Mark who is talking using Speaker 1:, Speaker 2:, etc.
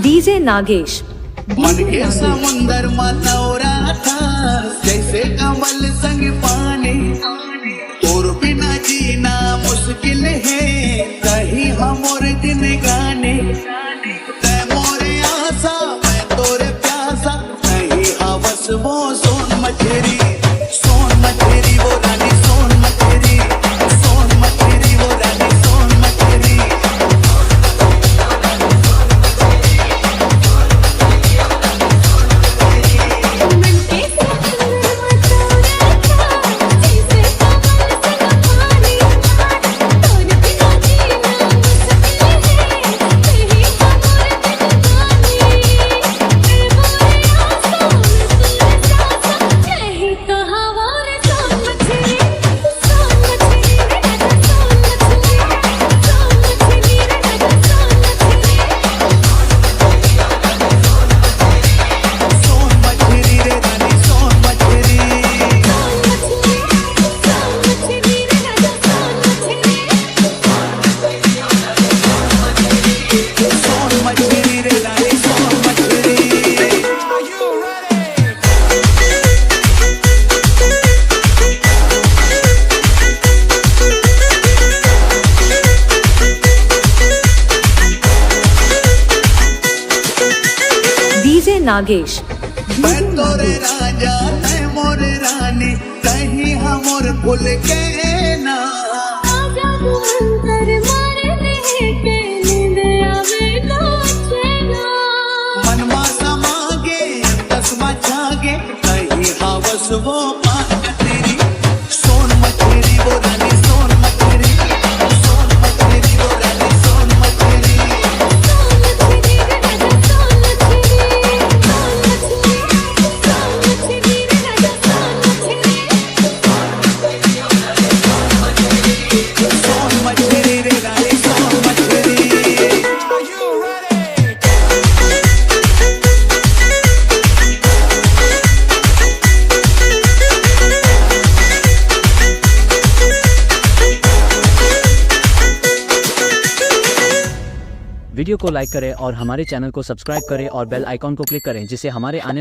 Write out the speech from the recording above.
Speaker 1: DJ Nagesh.
Speaker 2: मन के समुंदर मनौरा था जैसे कमल संग पानी, और बिना जीना मुश्किल है कहीं हम और दिन गाने। तै मोरे आशा मैं तोरे प्यासा, नहीं हवस वो सोन मछरी वो रानी सोन मछरी वो रानी सोन मछरी।
Speaker 1: डीजे नागेश।
Speaker 2: मैं तोरे राजा मैं मोरे रानी, कहीं हम और भूल के ना। मनमा समागे तस्मा जागे, कहीं हवस वो पान तेरी सोन मछली वो रानी सोन मछली वो रानी सोन मछली।
Speaker 3: वीडियो को लाइक करें और हमारे चैनल को सब्सक्राइब करें और बेल आइकॉन को क्लिक करें, जिससे हमारे आने